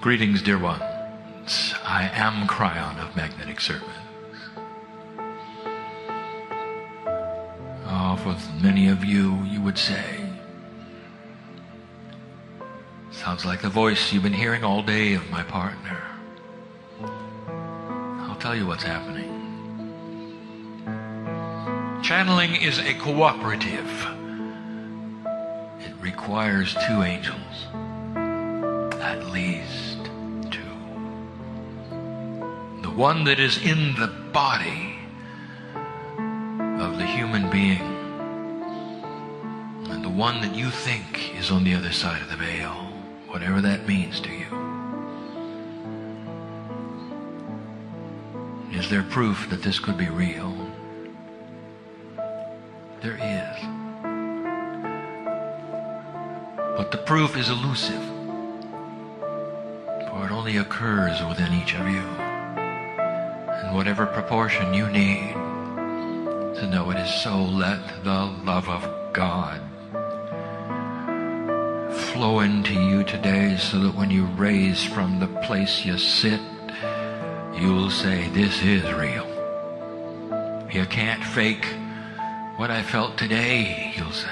Greetings, dear ones. I am Kryon of Magnetic Service. Oh, for many of you, you would say, sounds like the voice you've been hearing all day of my partner. I'll tell you what's happening. Channeling is a cooperative. It requires 2 angels. At least 2. The one that is in the body of the human being, and the one that you think is on the other side of the veil, whatever that means to you. Is there proof that this could be real? There is. But the proof is elusive. For it only occurs within each of you. In whatever proportion you need to know it is so, let the love of God flow into you today, so that when you raise from the place you sit, you'll say, this is real. You can't fake what I felt today, you'll say.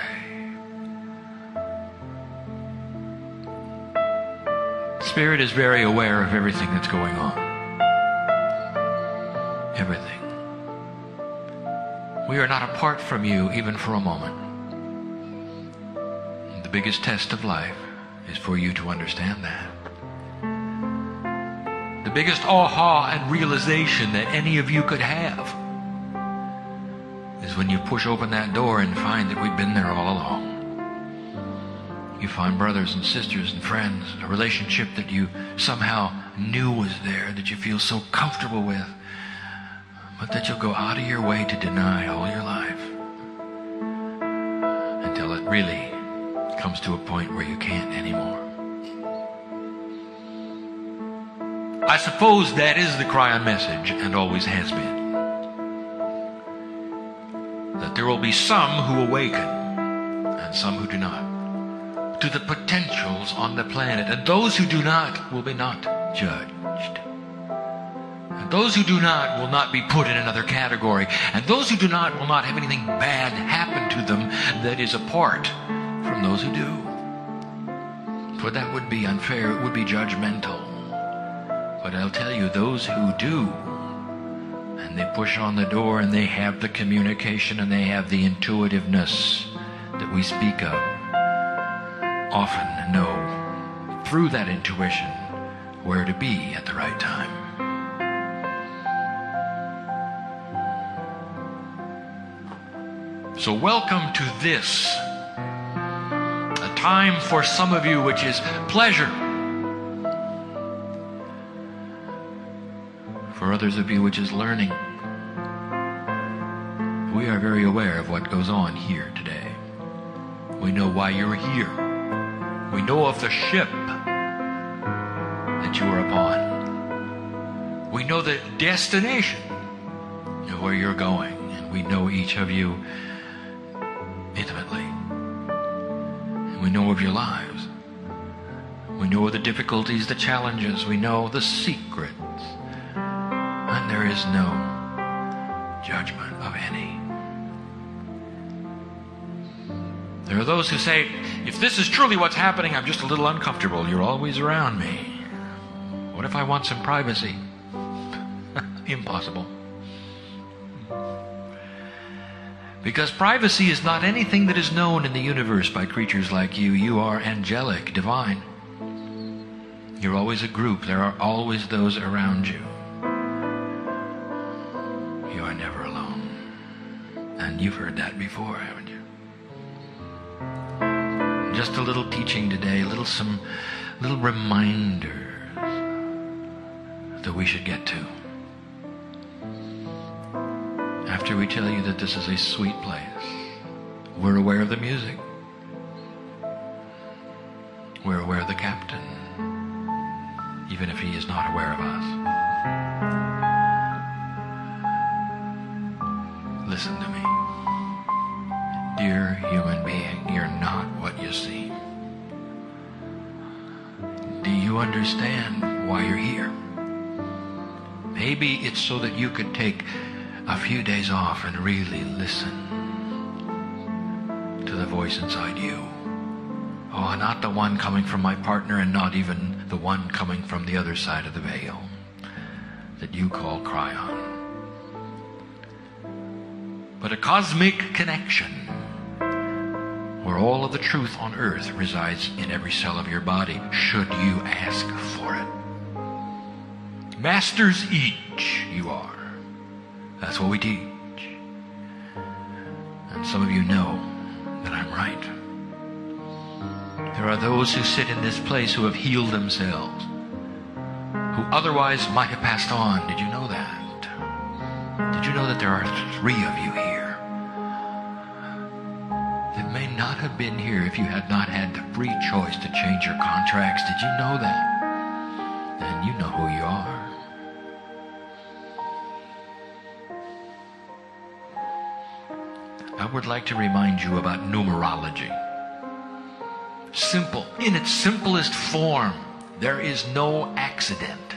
Spirit is very aware of everything that's going on. Everything. We are not apart from you even for a moment. The biggest test of life is for you to understand that. The biggest aha and realization that any of you could have is when you push open that door and find that we've been there all along. You find brothers and sisters and friends, a relationship that you somehow knew was there, that you feel so comfortable with, but that you'll go out of your way to deny all your life until it really comes to a point where you can't anymore. I suppose that is the Kryon message, and always has been. That there will be some who awaken and some who do not to the potentials on the planet, and those who do not will be not judged. And those who do not will not be put in another category, and those who do not will not have anything bad happen to them that is apart from those who do. For that would be unfair, it would be judgmental. But I'll tell you, those who do, and they push on the door, and they have the communication, and they have the intuitiveness that we speak of, often know through that intuition where to be at the right time. So welcome to this, a time for some of you which is pleasure, for others of you which is learning. We are very aware of what goes on here today. We know why you're here. We know of the ship that you are upon. We know the destination of where you're going, and we know each of you intimately. And we know of your lives. We know of the difficulties, the challenges. We know the secrets. And there is no judgment of any. There are those who say, if this is truly what's happening, I'm just a little uncomfortable. You're always around me. What if I want some privacy? Impossible. Because privacy is not anything that is known in the universe by creatures like you. You are angelic, divine. You're always a group. There are always those around you. You are never alone. And you've heard that before, haven't you? Just a little teaching today, some little reminders that we should get to. After we tell you that this is a sweet place, we're aware of the music. We're aware of the captain, even if he is not aware of us. Listen to me. Dear human being, you're not what you seem. Do you understand? understand why you're here. Maybe it's so that you could take a few days off and really listen to the voice inside you. Oh, not the one coming from my partner, and not even the one coming from the other side of the veil that you call Kryon. But a cosmic connection where all of the truth on earth resides in every cell of your body, should you ask for it. Masters each you are. That's what we teach. And some of you know that I'm right. There are those who sit in this place who have healed themselves, who otherwise might have passed on. Did you know that? Did you know that there are 3 of you here that may not have been here if you had not had the free choice to change your contracts? Did you know that? Then you know who you are. I would like to remind you about numerology. Simple. In its simplest form, there is no accident.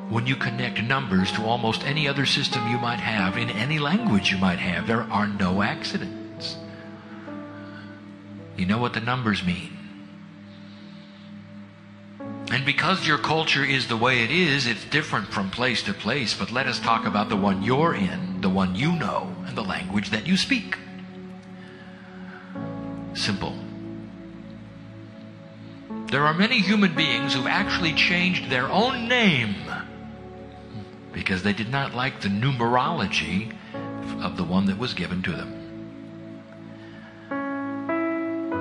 When you connect numbers to almost any other system you might have, in any language you might have, there are no accidents. You know what the numbers mean. And because your culture is the way it is, it's different from place to place. But let us talk about the one you're in, the one you know, and the language that you speak. Simple. There are many human beings who've actually changed their own name because they did not like the numerology of the one that was given to them.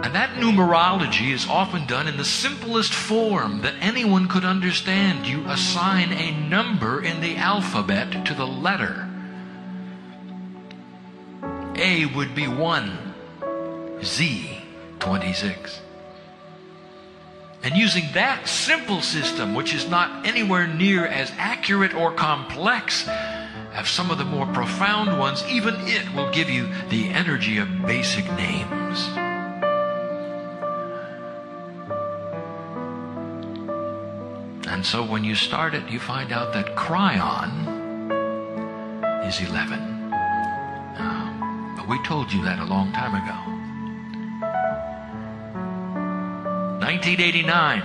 And that numerology is often done in the simplest form that anyone could understand. You assign a number in the alphabet to the letter. A would be 1, Z 26. And using that simple system, which is not anywhere near as accurate or complex as some of the more profound ones, even it will give you the energy of basic names. And so when you start it, you find out that Kryon is 11. But we told you that a long time ago. 1989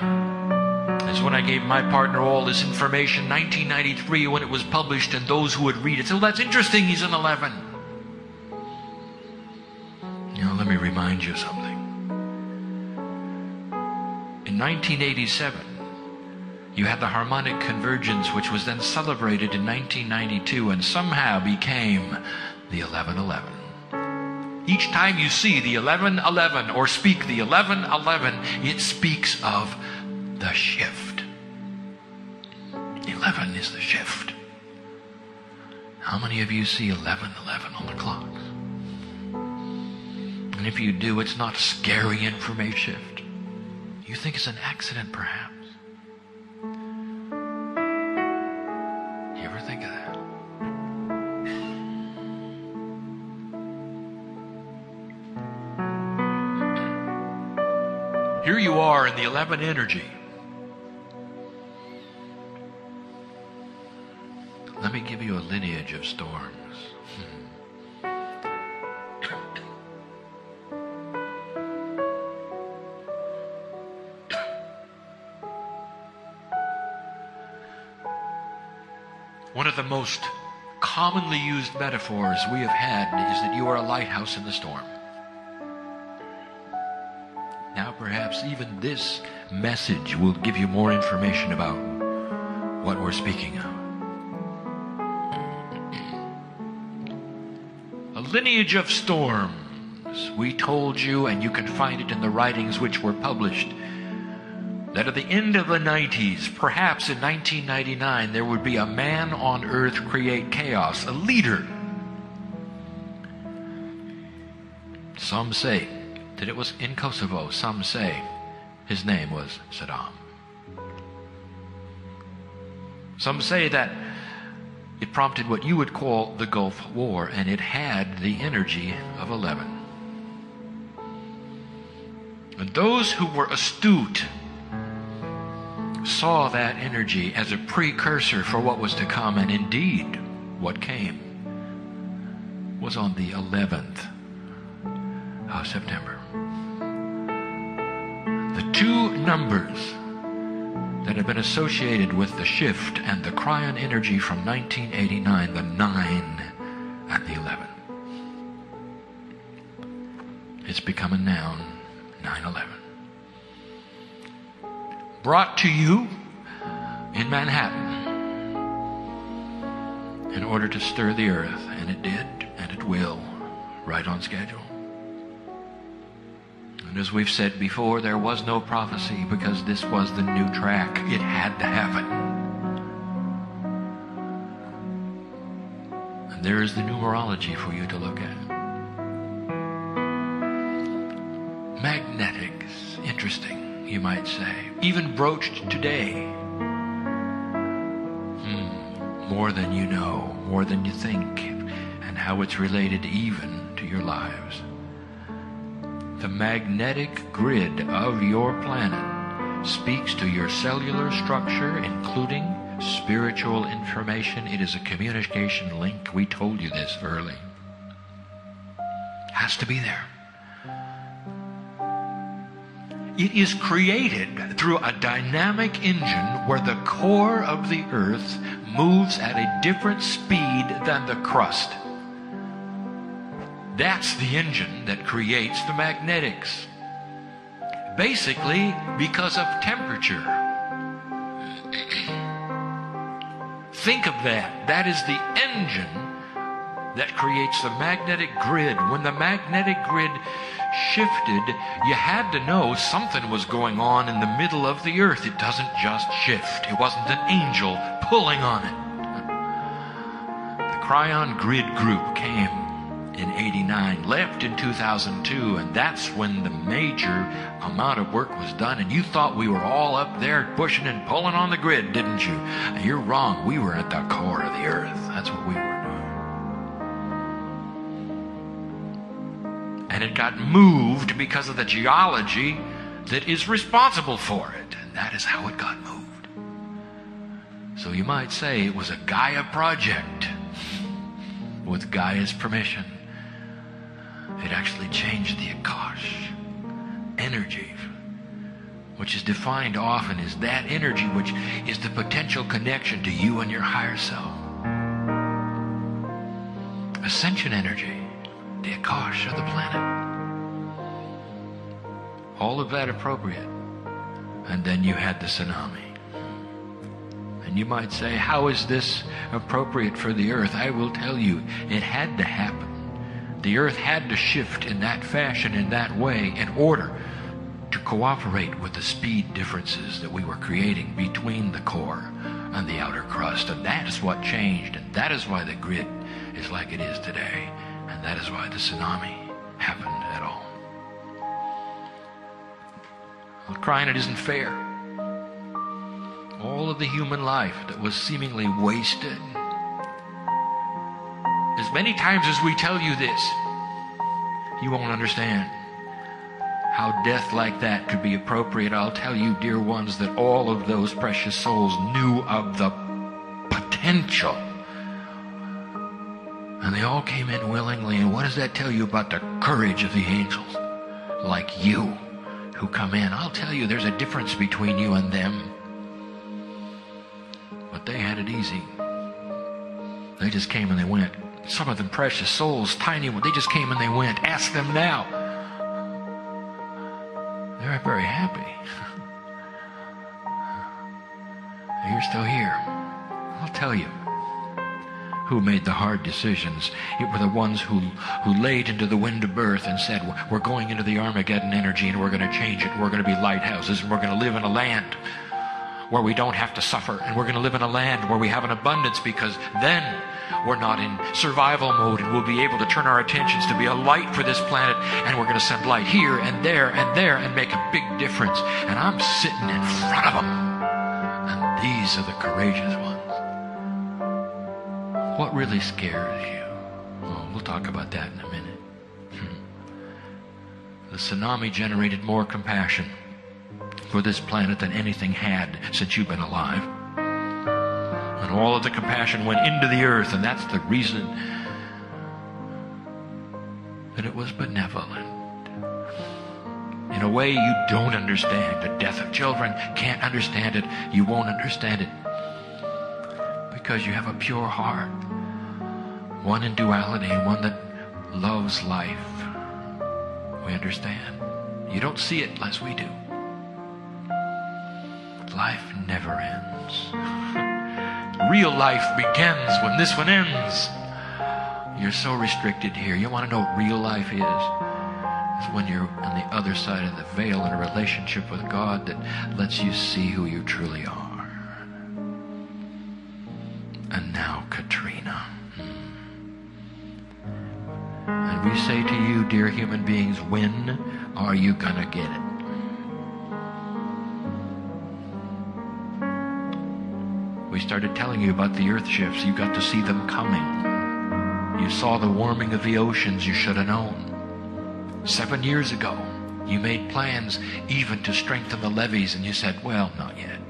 is when I gave my partner all this information. 1993 when it was published, and those who would read it said, "Oh, that's interesting, he's an 11. You know, let me remind you of something. In 1987, you had the harmonic convergence, which was then celebrated in 1992 and somehow became the 1111. Each time you see the 1111 or speak the 1111, it speaks of the shift. 11 is the shift. How many of you see 1111 on the clocks? And if you do, it's not scary information shift. You think it's an accident, perhaps. You ever think of that? Here you are in the 11 energy. Let me give you a lineage of storms. One of the most commonly used metaphors we have had is that you are a lighthouse in the storm. Now perhaps even this message will give you more information about what we're speaking of. A lineage of storms. We told you, and you can find it in the writings which were published, that at the end of the 90s, perhaps in 1999, there would be a man on earth create chaos, a leader. Some say that it was in Kosovo. Some say his name was Saddam. Some say that it prompted what you would call the Gulf War, and it had the energy of 11. And those who were astute saw that energy as a precursor for what was to come, and indeed what came was on the 11th of September. The two numbers that have been associated with the shift and the Kryon energy from 1989, the 9 and the 11. It's become a noun, 9/11. Brought to you in Manhattan in order to stir the earth, and it did, and it will, right on schedule. And as we've said before, there was no prophecy because this was the new track. It had to happen. And there is the numerology for you to look at. Magnetics, interesting, you might say. Even broached today. More than you know, more than you think, and how it's related even to your lives. The magnetic grid of your planet speaks to your cellular structure, including spiritual information. It is a communication link. We told you this early. Has to be there. It is created through a dynamic engine where the core of the earth moves at a different speed than the crust. That's the engine that creates the magnetics. Basically, because of temperature. Think of that. That is the engine that creates the magnetic grid. When the magnetic grid shifted, you had to know something was going on in the middle of the earth. It doesn't just shift. It wasn't an angel pulling on it. The Kryon grid group came in 89, left in 2002, and that's when the major amount of work was done. And you thought we were all up there pushing and pulling on the grid, didn't you? And you're wrong. We were at the core of the earth. That's what we were doing. And it got moved because of the geology that is responsible for it. And that is how it got moved. So you might say it was a Gaia project with Gaia's permission. It actually changed the Akash energy, which is defined often as that energy which is the potential connection to you and your higher self. Ascension energy, the Akash of the planet. All of that appropriate. And then you had the tsunami. And you might say, how is this appropriate for the earth? I will tell you, it had to happen. The earth had to shift in that fashion, in that way, in order to cooperate with the speed differences that we were creating between the core and the outer crust. And that is what changed. And that is why the grid is like it is today. And that is why the tsunami happened at all. Well, crying it isn't fair. All of the human life that was seemingly wasted. As many times as we tell you this, you won't understand how death like that could be appropriate. I'll tell you, dear ones, that all of those precious souls knew of the potential. And they all came in willingly. And what does that tell you about the courage of the angels? Like you, who come in. I'll tell you, there's a difference between you and them. But they had it easy. They just came and they went. Some of them precious souls, tiny ones, they just came and they went. Ask them now. They're very happy. You're still here. I'll tell you who made the hard decisions. It were the ones who laid into the wind of birth and said, we're going into the Armageddon energy and we're going to change it. We're going to be lighthouses and we're going to live in a land where we don't have to suffer, and we're going to live in a land where we have an abundance, because then we're not in survival mode and we'll be able to turn our attentions to be a light for this planet, and we're going to send light here and there and make a big difference. And I'm sitting in front of them, and these are the courageous ones. What really scares you? Oh, we'll talk about that in a minute. The tsunami generated more compassion. for this planet than anything had since you've been alive. And all of the compassion went into the earth, and that's the reason that it was benevolent. In a way you don't understand. The death of children, can't understand it. You won't understand it. Because you have a pure heart. One in duality, one that loves life. We understand. You don't see it as we do. Life never ends. Real life begins when this one ends. You're so restricted here. You want to know what real life is? It's when you're on the other side of the veil in a relationship with God that lets you see who you truly are. And now, Katrina. And we say to you, dear human beings, when are you going to get it? We started telling you about the earth shifts. You got to see them coming. You saw the warming of the oceans. You should have known. 7 years ago, you made plans even to strengthen the levees, and you said, well, not yet.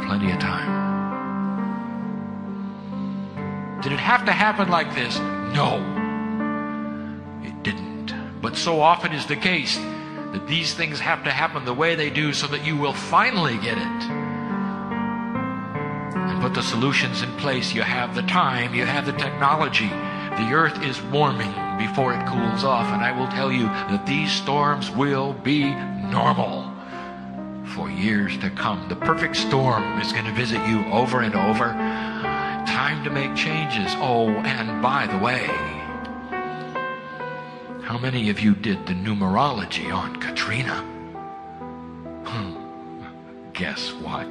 Plenty of time. Did it have to happen like this? No, it didn't. But so often is the case that these things have to happen the way they do so that you will finally get it. And put the solutions in place. You have the time, you have the technology. The earth is warming before it cools off, and I will tell you that these storms will be normal for years to come. The perfect storm is going to visit you over and over. Time to make changes. Oh, and by the way, how many of you did the numerology on Katrina? Guess what?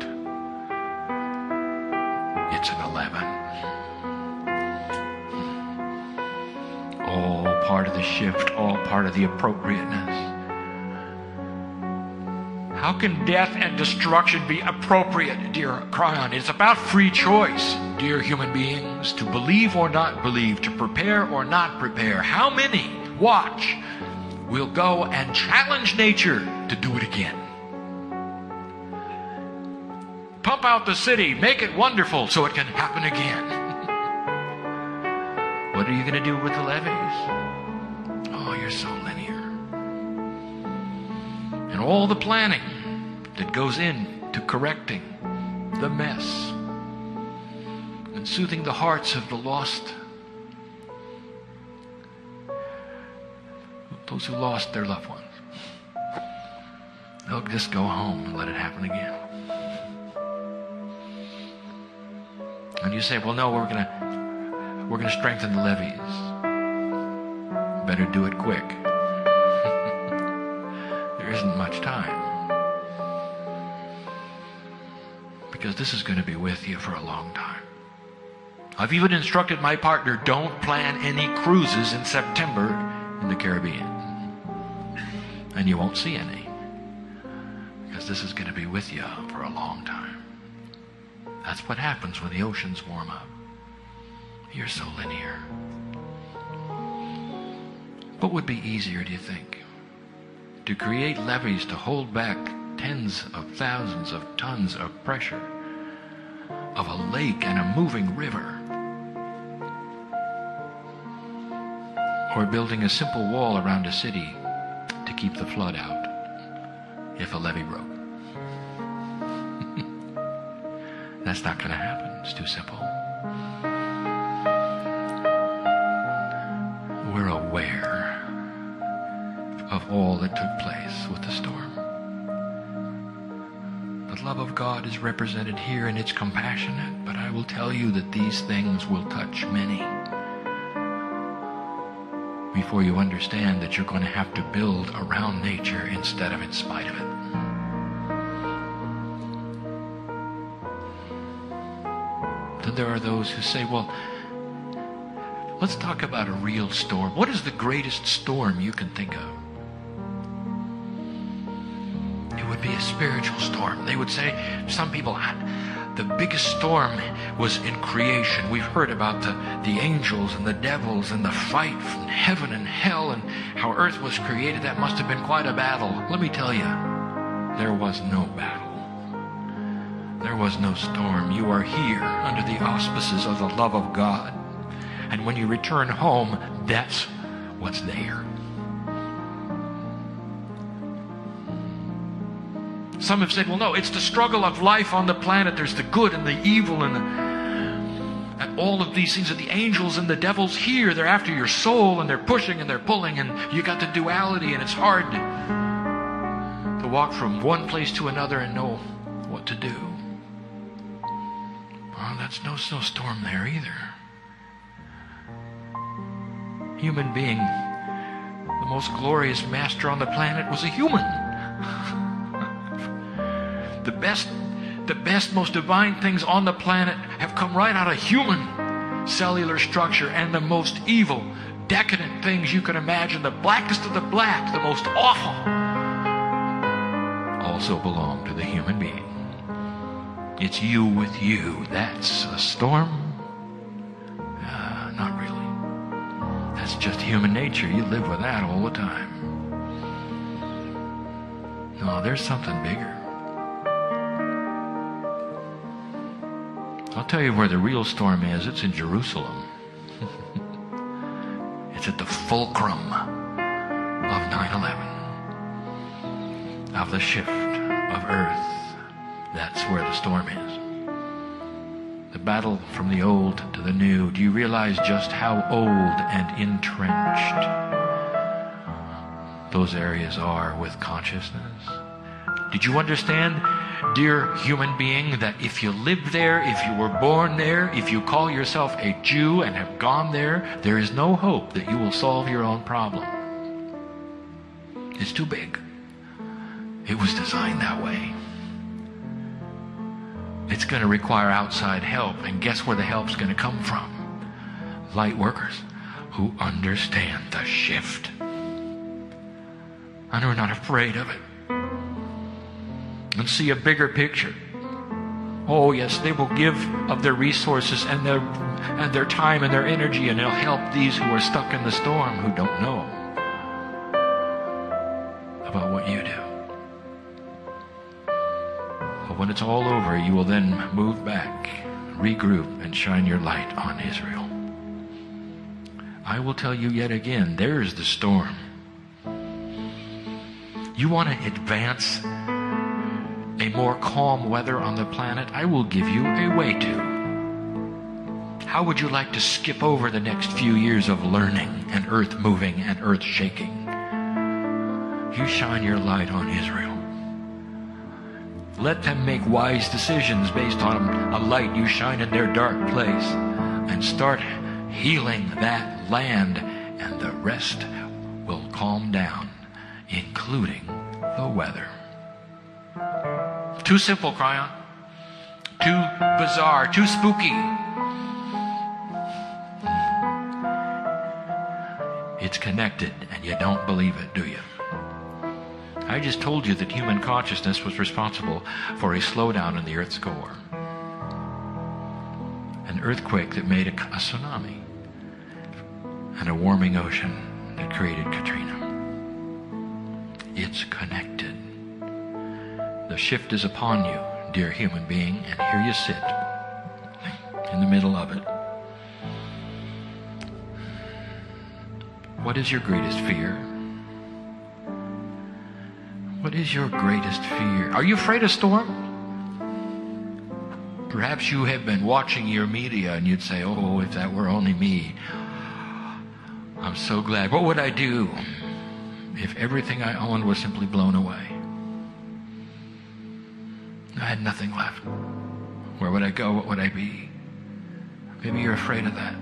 It's an 11. All part of the shift, all part of the appropriateness. How can death and destruction be appropriate, dear Kryon? It's about free choice, dear human beings, to believe or not believe, to prepare or not prepare. How many, watch, will go and challenge nature to do it again? Pump out the city, make it wonderful so it can happen again. What are you going to do with the levees? Oh, you're so linear. And all the planning that goes into correcting the mess and soothing the hearts of the lost, those who lost their loved ones. They'll just go home and let it happen again. And you say, well, no, we're going to strengthen the levees. Better do it quick. There isn't much time. Because this is going to be with you for a long time. I've even instructed my partner, don't plan any cruises in September in the Caribbean. And you won't see any. Because this is going to be with you for a long time. That's what happens when the oceans warm up. You're so linear. What would be easier, do you think? To create levees to hold back tens of thousands of tons of pressure of a lake and a moving river, or building a simple wall around a city to keep the flood out if a levee broke? That's not going to happen. It's too simple. We're aware of all that took place with the storm. The love of God is represented here, and it's compassionate, but I will tell you that these things will touch many before you understand that you're going to have to build around nature instead of in spite of it. Then there are those who say, well, let's talk about a real storm. What is the greatest storm you can think of? It would be a spiritual storm. They would say, some people, The biggest storm was in creation. We've heard about the angels and the devils and the fight from heaven and hell and how earth was created. That must have been quite a battle. Let me tell you, there was no battle. There was no storm. You are here under the auspices of the love of God. And when you return home, that's what's there. Some have said, well, no, it's the struggle of life on the planet. There's the good and the evil and all of these things. And the angels and the devils here, they're after your soul and they're pushing and they're pulling. And you got the duality and it's hard to walk from one place to another and know what to do. Well, that's no storm there either. Human being, the most glorious master on the planet, was a human. The best, most divine things on the planet have come right out of human cellular structure, and the most evil, decadent things you can imagine, the blackest of the black, the most awful, also belong to the human being. It's you with you. That's a storm? Not really. That's just human nature. You live with that all the time. No, there's something bigger. I'll tell you where the real storm is. It's in Jerusalem. It's at the fulcrum of 9/11, of the shift of earth. That's where the storm is. The battle from the old to the new. Do you realize just how old and entrenched those areas are with consciousness? Did you understand, dear human being, that if you live there, if you were born there, if you call yourself a Jew and have gone there, there is no hope that you will solve your own problem. It's too big. It was designed that way. It's going to require outside help, and guess where the help's going to come from? Light workers who understand the shift and are not afraid of it. And see a bigger picture. Oh yes, they will give of their resources and their time and their energy, and they'll help these who are stuck in the storm, who don't know about what you do. But when it's all over, you will then move back, regroup, and shine your light on Israel. I will tell you yet again, there's the storm. You want to advance a more calm weather on the planet? I will give you a way to. How would you like to skip over the next few years of learning and earth moving and earth shaking? You shine your light on Israel. Let them make wise decisions based on a light you shine in their dark place, and start healing that land, and the rest will calm down, including the weather. Too simple, Kryon. Too bizarre, too spooky. It's connected, and you don't believe it, do you? I just told you that human consciousness was responsible for a slowdown in the Earth's core. An earthquake that made a tsunami, and a warming ocean that created Katrina. It's connected. The shift is upon you, dear human being, and here you sit in the middle of it. What is your greatest fear? What is your greatest fear? Are you afraid of storm? Perhaps you have been watching your media and you'd say, oh, if that were only me. I'm so glad. What would I do if everything I owned was simply blown away? I had nothing left. Where would I go? What would I be? Maybe you're afraid of that.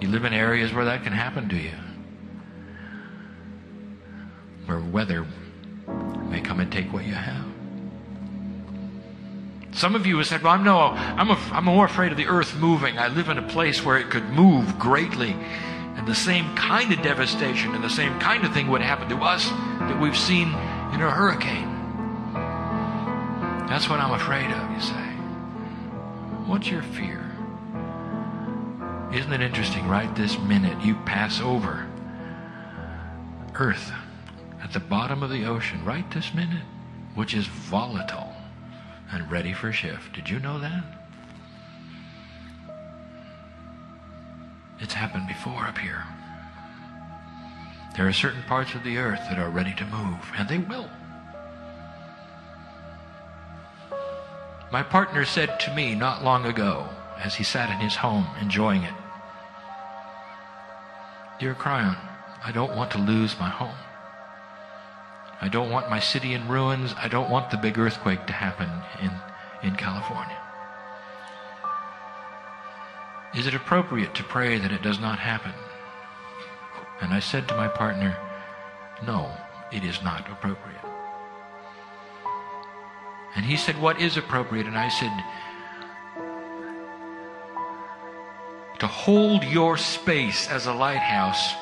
You live in areas where that can happen to you, where weather may come and take what you have. Some of you have said, well, I'm more afraid of the earth moving. I live in a place where it could move greatly, and the same kind of devastation and the same kind of thing would happen to us that we've seen in a hurricane. That's what I'm afraid of, you say. What's your fear? Isn't it interesting, right this minute you pass over Earth at the bottom of the ocean, right this minute, which is volatile and ready for shift. Did you know that? It's happened before up here. There are certain parts of the earth that are ready to move, and they will. My partner said to me not long ago, as he sat in his home enjoying it, "Dear Kryon, I don't want to lose my home. I don't want my city in ruins. I don't want the big earthquake to happen in California. Is it appropriate to pray that it does not happen?" And I said to my partner, "No, it is not appropriate." And he said, "What is appropriate?" And I said, "To hold your space as a lighthouse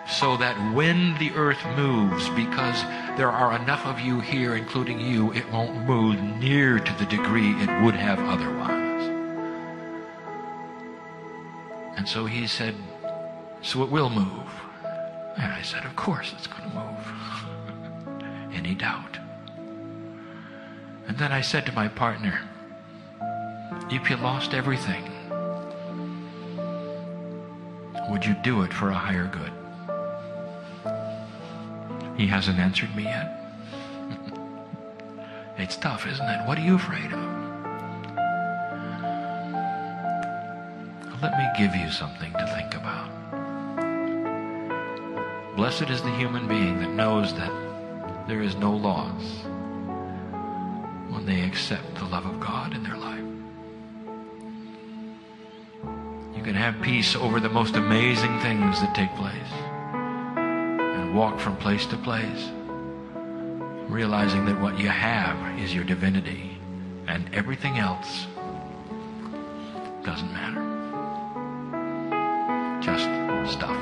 so that when the earth moves, because there are enough of you here, including you, it won't move near to the degree it would have otherwise." And so he said, "So it will move." And I said, "Of course it's going to move." Any doubt? And then I said to my partner, "If you lost everything, would you do it for a higher good?" He hasn't answered me yet. It's tough, isn't it? What are you afraid of? Let me give you something to think about. Blessed is the human being that knows that there is no loss when they accept the love of God in their life. You can have peace over the most amazing things that take place and walk from place to place, realizing that what you have is your divinity and everything else doesn't matter. Just stuff.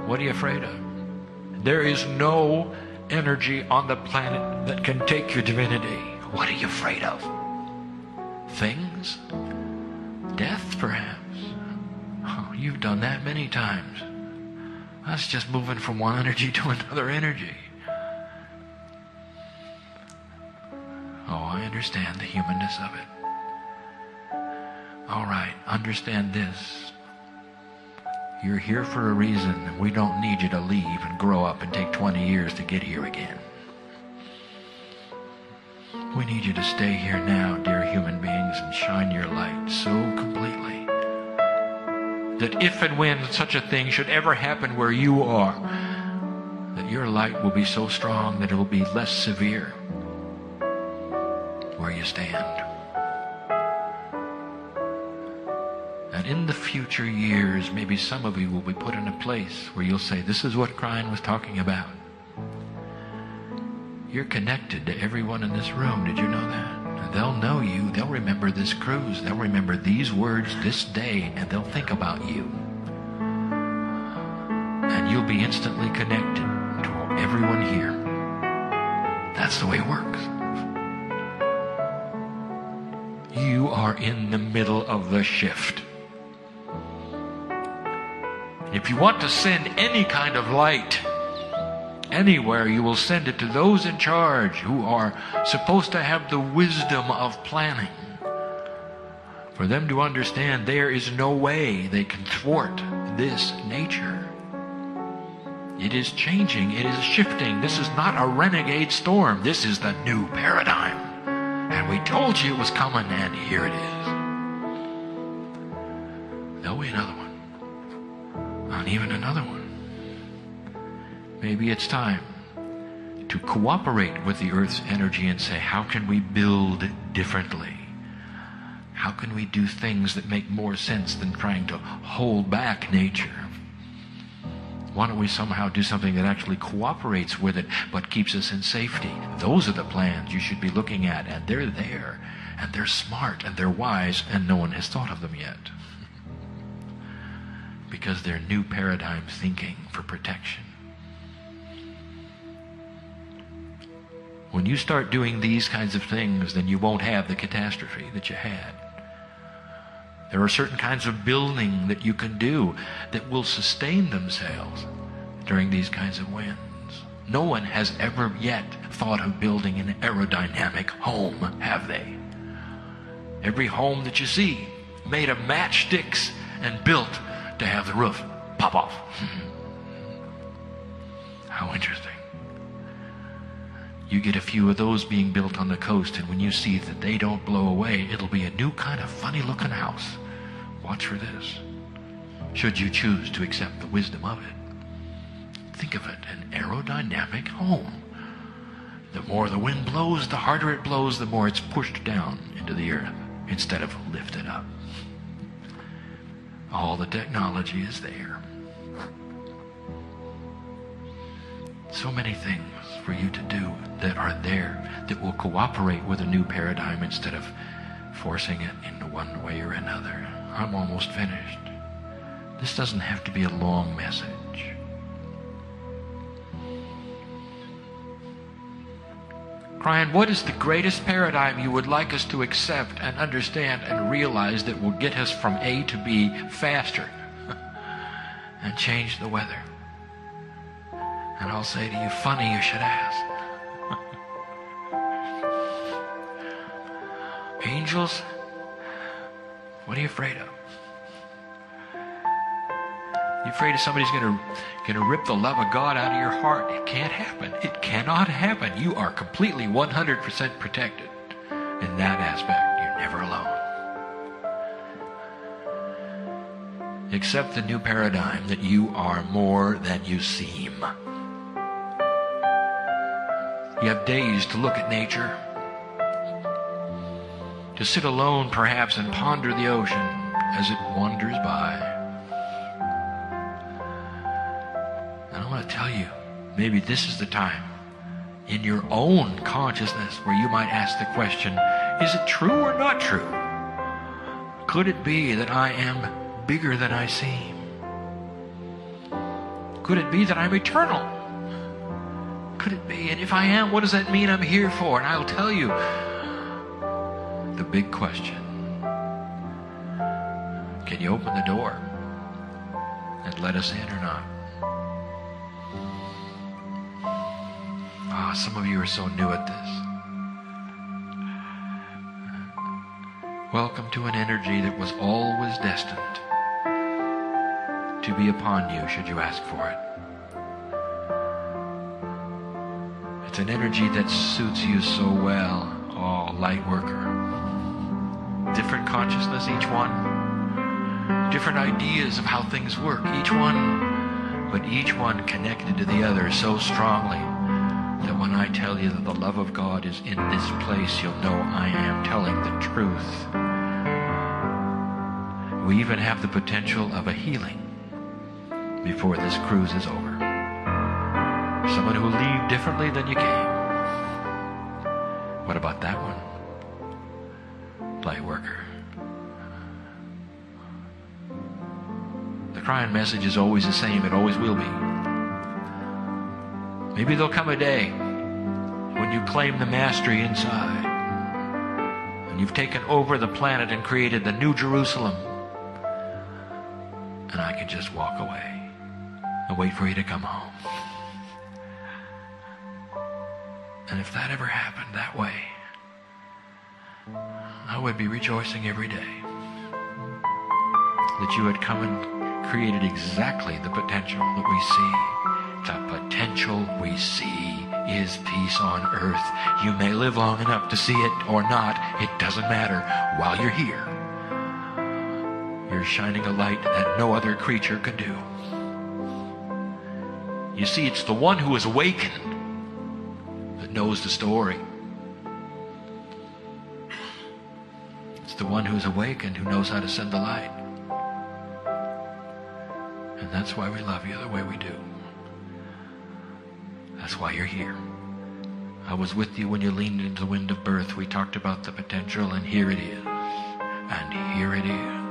What are you afraid of? There is no energy on the planet that can take your divinity. What are you afraid of? Things? Death, perhaps? Oh, you've done that many times. That's just moving from one energy to another energy. Oh, I understand the humanness of it. All right, understand this. You're here for a reason, and we don't need you to leave and grow up and take 20 years to get here again. We need you to stay here now, dear human beings, and shine your light so completely that if and when such a thing should ever happen where you are, that your light will be so strong that it will be less severe where you stand. And in the future years, maybe some of you will be put in a place where you'll say, "This is what Kryon was talking about." You're connected to everyone in this room. Did you know that? And they'll know you. They'll remember this cruise. They'll remember these words this day, and they'll think about you. And you'll be instantly connected to everyone here. That's the way it works. You are in the middle of the shift. If you want to send any kind of light anywhere, you will send it to those in charge who are supposed to have the wisdom of planning. For them to understand there is no way they can thwart this nature. It is changing. It is shifting. This is not a renegade storm. This is the new paradigm. And we told you it was coming, and here it is. There'll be another one. And even another one. Maybe it's time to cooperate with the Earth's energy and say, how can we build differently? How can we do things that make more sense than trying to hold back nature? Why don't we somehow do something that actually cooperates with it but keeps us in safety? Those are the plans you should be looking at, and they're there, and they're smart, and they're wise, and no one has thought of them yet. Because they're new paradigm thinking for protection. When you start doing these kinds of things, then you won't have the catastrophe that you had. There are certain kinds of building that you can do that will sustain themselves during these kinds of winds. No one has ever yet thought of building an aerodynamic home, have they? Every home that you see made of matchsticks and built to have the roof pop off. How interesting. You get a few of those being built on the coast, and when you see that they don't blow away, it'll be a new kind of funny-looking house. Watch for this. Should you choose to accept the wisdom of it. Think of it, an aerodynamic home. The more the wind blows, the harder it blows, the more it's pushed down into the earth instead of lifted up. All the technology is there. So many things for you to do that are there that will cooperate with a new paradigm instead of forcing it into one way or another. I'm almost finished. This doesn't have to be a long message. Kryon, what is the greatest paradigm you would like us to accept and understand and realize that will get us from A to B faster and change the weather? And I'll say to you, funny you should ask. Angels? What are you afraid of? You afraid of somebody's going to rip the love of God out of your heart? It can't happen. It cannot happen. You are completely 100% protected in that aspect. You're never alone. Accept the new paradigm that you are more than you seem. You have days to look at nature, to sit alone perhaps and ponder the ocean as it wanders by. And I want to tell you, maybe this is the time in your own consciousness where you might ask the question, is it true or not true? Could it be that I am bigger than I seem? Could it be that I'm eternal? Could it be? And if I am, what does that mean I'm here for? And I'll tell you the big question. Can you open the door and let us in or not? Some of you are so new at this. Welcome to an energy that was always destined to be upon you should you ask for it. It's an energy that suits you so well. Oh, light worker. Different consciousness, each one. Different ideas of how things work, each one. But each one connected to the other so strongly that when I tell you that the love of God is in this place, you'll know I am telling the truth. We even have the potential of a healing before this cruise is over. Someone who will leave differently than you came. What about that one? Light worker. The Kryon message is always the same. It always will be. Maybe there'll come a day when you claim the mastery inside and you've taken over the planet and created the New Jerusalem, and I can just walk away and wait for you to come home. And if that ever happened that way, I would be rejoicing every day that you had come and created exactly the potential that we see. The potential we see is peace on earth. You may live long enough to see it or not. It doesn't matter. While you're here, you're shining a light that no other creature could do. You see, it's the one who is awakened that knows the story. It's the one who's awakened who knows how to send the light. And that's why we love you the way we do. That's why you're here. I was with you when you leaned into the wind of birth. We talked about the potential, and here it is. And here it is.